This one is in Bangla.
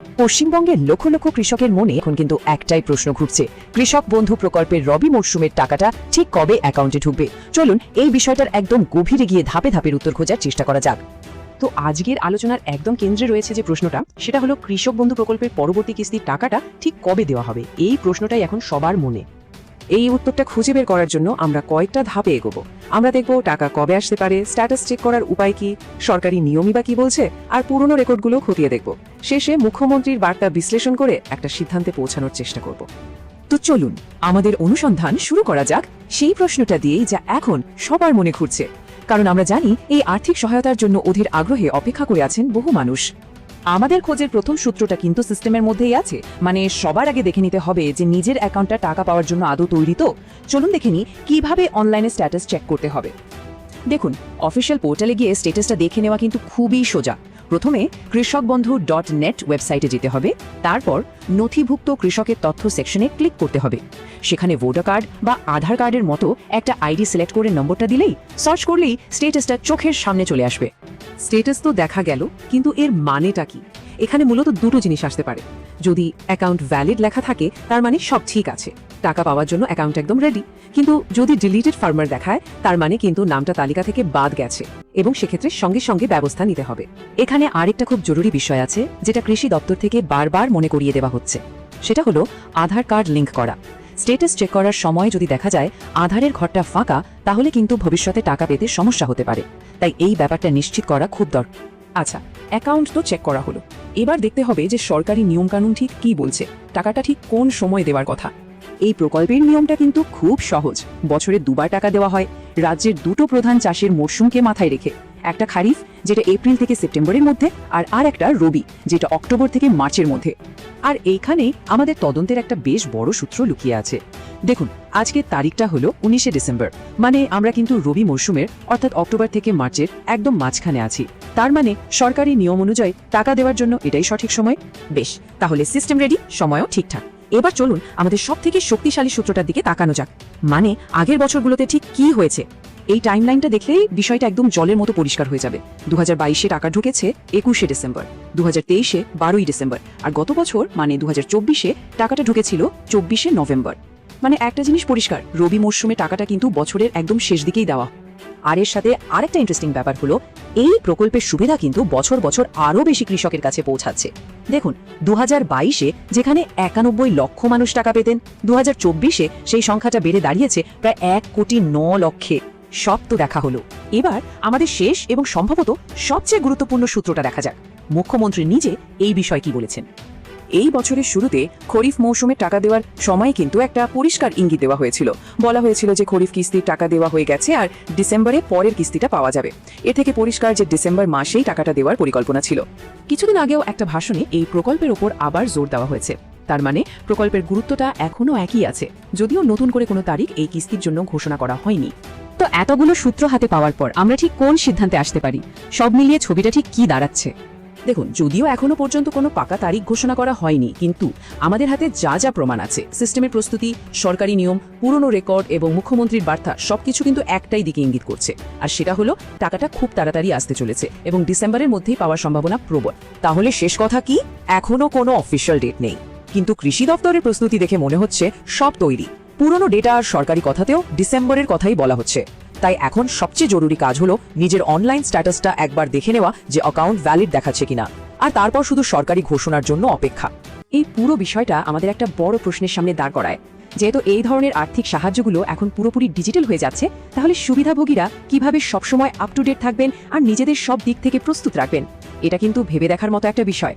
পশ্চিমবঙ্গের লক্ষ লক্ষ কৃষকের মনে এখন কিন্তু একটাই প্রশ্ন ঘুরছে, কৃষক বন্ধু প্রকল্পের রবি মরশুমের টাকাটা ঠিক কবে অ্যাকাউন্টে ঢুকবে। চলুন এই বিষয়টার একদম গভীরে গিয়ে ধাপে ধাপের উত্তর খোঁজার চেষ্টা করা যাক। তো আজকের আলোচনার একদম কেন্দ্রে রয়েছে যে প্রশ্নটা, সেটা হলো কৃষক বন্ধু প্রকল্পের পরবর্তী কিস্তির টাকাটা ঠিক কবে দেওয়া হবে। এই প্রশ্নটাই এখন সবার মনে। এই উত্তরটা খুঁজে বের করার জন্য আমরা কয়েকটা ধাপে এগোবো। আমরা দেখব টাকা কবে আসতে পারে, স্ট্যাটাস চেক করার উপায় কি, সরকারি নিয়মই বা কি বলছে, আর পুরনো রেকর্ডগুলো খতিয়ে দেখব। শেষে মুখ্যমন্ত্রীর বার্তা বিশ্লেষণ করে একটা সিদ্ধান্তে পৌঁছানোর চেষ্টা করব। তো চলুন আমাদের অনুসন্ধান শুরু করা যাক সেই প্রশ্নটা দিয়েই যা এখন সবার মনে ঘুরছে। কারণ আমরা জানি এই আর্থিক সহায়তার জন্য অধীর আগ্রহে অপেক্ষা করে আছেন বহু মানুষ। আমাদের খোঁজের প্রথম সূত্রটা কিন্তু সিস্টেমের মধ্যেই আছে, মানে সবার আগে দেখে নিতে হবে যে নিজের অ্যাকাউন্টটা টাকা পাওয়ার জন্য আদৌ তৈরি তো। চলুন দেখে নিই কিভাবে অনলাইনে স্ট্যাটাস চেক করতে হবে। দেখুন, অফিসিয়াল পোর্টালে গিয়ে স্ট্যাটাসটা দেখে নেওয়া কিন্তু খুবই সোজা। প্রথমে কৃষকবন্ধু.net ওয়েবসাইটে যেতে হবে, তারপর নথিভুক্ত কৃষকের তথ্য সেকশনে ক্লিক করতে হবে। সেখানে ভোটার কার্ড বা আধার কার্ডের মতো একটা আইডি সিলেক্ট করে নম্বরটা দিলেই, সার্চ করলেই স্ট্যাটাসটা চোখের সামনে চলে আসবে। স্ট্যাটাস তো দেখা গেল, কিন্তু এর মানেটা কি? এখানে মূলত দুটো জিনিস আসতে পারে। যদি অ্যাকাউন্ট ভ্যালিড লেখা থাকে, তার মানে সব ঠিক আছে, টাকা পাওয়ার জন্য অ্যাকাউন্ট একদম রেডি। কিন্তু যদি ডিলিটেড ফার্মার দেখায়, তার মানে কিন্তু নামটা তালিকা থেকে বাদ গেছে, এবং সেক্ষেত্রে সঙ্গে সঙ্গে ব্যবস্থা নিতে হবে। এখানে আরেকটা খুব জরুরি বিষয় আছে, যেটা কৃষি দপ্তর থেকে বারবার মনে করিয়ে দেওয়া হচ্ছে। সেটা হলো আধার কার্ড লিঙ্ক করা। স্ট্যাটাস চেক করার সময় যদি দেখা যায় আধারের ঘরটা ফাঁকা, তাহলে কিন্তু ভবিষ্যতে টাকা পেতে সমস্যা হতে পারে। তাই এই ব্যাপারটা নিশ্চিত করা খুব দরকার। আচ্ছা, অ্যাকাউন্ট তো চেক করা হলো, এবার দেখতে হবে যে সরকারি নিয়মকানুন ঠিক কি বলছে, টাকাটা ঠিক কোন সময় দেওয়ার কথা। এই প্রকল্পের নিয়মটা কিন্তু খুব সহজ। বছরে দুবার টাকা দেওয়া হয়, রাজ্যের দুটো প্রধান চাষের মরশুমকে মাথায় রেখে। একটা খারিফ, যেটা এপ্রিল থেকে সেপ্টেম্বরের মধ্যে, আর একটা রবি, যেটা অক্টোবর থেকে মার্চের মধ্যে। আর এইখানেই আমাদের তদন্তের একটা বেশ বড় সূত্র লুকিয়ে আছে। দেখুন, আজকের তারিখটা হলো 19শে ডিসেম্বর, মানে আমরা কিন্তু রবি মরশুমের অর্থাৎ অক্টোবর থেকে মার্চের একদম মাঝখানে আছি। তার মানে সরকারি নিয়ম অনুযায়ী টাকা দেওয়ার জন্য এটাই সঠিক সময়। বেশ, তাহলে সিস্টেম রেডি, সময়ও ঠিকঠাক। এবার চলুন আমাদের সবথেকে শক্তিশালী সূত্রটার দিকে তাকানো যাক, মানে আগের বছরগুলোতে ঠিক কি হয়েছে। এই টাইমলাইনটা দেখলেই বিষয়টা একদম জলের মতো পরিষ্কার হয়ে যাবে। 2022-এ টাকা ঢুকেছে 21শে ডিসেম্বর, 2023-এ 12ই ডিসেম্বর, আর গত বছর মানে 2024-এ টাকাটা ঢুকেছিল 24শে নভেম্বর। মানে একটা জিনিস পরিষ্কার, রবি মরশুমে টাকাটা কিন্তু বছরের একদম শেষ দিকেই দেওয়া। আর এর সাথে আরেকটা ইন্টারেস্টিং ব্যাপার হলো, এই প্রকল্পের সুবিধা কিন্তু বছর বছর আরও বেশি কৃষকের কাছে পৌঁছাচ্ছে। দেখুন, 2022-এ যেখানে 91 লক্ষ মানুষ টাকা পেতেন, 2024-এ সেই সংখ্যাটা বেড়ে দাঁড়িয়েছে প্রায় 1,09,00,000। সব তো দেখা হলো। এবার আমাদের শেষ এবং সম্ভবত সবচেয়ে গুরুত্বপূর্ণ সূত্রটা দেখা যাক। মুখ্যমন্ত্রী নিজে এই বিষয় কি বলেছেন। এই বছরের শুরুতে খরিফ মৌসুমে টাকা দেওয়ার সময় কিন্তু একটা পরিষ্কার ইঙ্গিত দেওয়া হয়েছিল। বলা হয়েছিল যে খরিফ কিস্তির টাকা দেওয়া হয়ে গেছে আর ডিসেম্বরে পরের কিস্তিটা পাওয়া যাবে। এ থেকে পরিষ্কার যে ডিসেম্বর মাসেই টাকাটা দেওয়ার পরিকল্পনা ছিল। কিছুদিন আগেও একটা ভাষণে এই প্রকল্পের ওপর আবার জোর দেওয়া হয়েছে। তার মানে প্রকল্পের গুরুত্বটা এখনো একই আছে, যদিও নতুন করে কোনো তারিখ এই কিস্তির জন্য ঘোষণা করা হয়নি। তো এতগুলো সূত্র হাতে পাওয়ার পর আমরা ঠিক কোন সিদ্ধান্তে আসতে পারি? সব মিলিয়ে ছবিটা ঠিক কি দাঁড়াচ্ছে? দেখুন, যদিও এখনো পর্যন্ত কোনো পাকা তারিখ ঘোষণা করা হয়নি, কিন্তু আমাদের হাতে যা যা প্রমাণ আছে, সিস্টেমের প্রস্তুতি, সরকারি নিয়ম, পুরনো রেকর্ড এবং মুখ্যমন্ত্রীর বার্তা, সবকিছু কিন্তু একটাই দিকে ইঙ্গিত করছে। আর সেটা হলো টাকাটা খুব তাড়াতাড়ি আসতে চলেছে এবং ডিসেম্বরের মধ্যেই পাওয়ার সম্ভাবনা প্রবল। তাহলে শেষ কথা কি? এখনো কোনো অফিসিয়াল ডেট নেই, কিন্তু কৃষি দপ্তরের প্রস্তুতি দেখে মনে হচ্ছে সব তৈরি। পুরনো ডেটা আর সরকারি কথাতেও ডিসেম্বরের কথাই বলা হচ্ছে। তাই এখন সবচেয়ে জরুরি কাজ হলো নিজের অনলাইন স্ট্যাটাসটা একবার দেখে নেওয়া যে অ্যাকাউন্ট ভ্যালিড দেখাচ্ছে কিনা, আর তারপর শুধু সরকারি ঘোষণার জন্য অপেক্ষা। এই পুরো বিষয়টা আমাদের একটা বড় প্রশ্নের সামনে দাঁড় করায়। যেহেতু এই ধরনের আর্থিক সাহায্যগুলো এখন পুরোপুরি ডিজিটাল হয়ে যাচ্ছে, তাহলে সুবিধাভোগীরা কিভাবে সবসময় আপ টু ডেট থাকবেন আর নিজেদের সব দিক থেকে প্রস্তুত রাখবেন, এটা কিন্তু ভেবে দেখার মতো একটা বিষয়।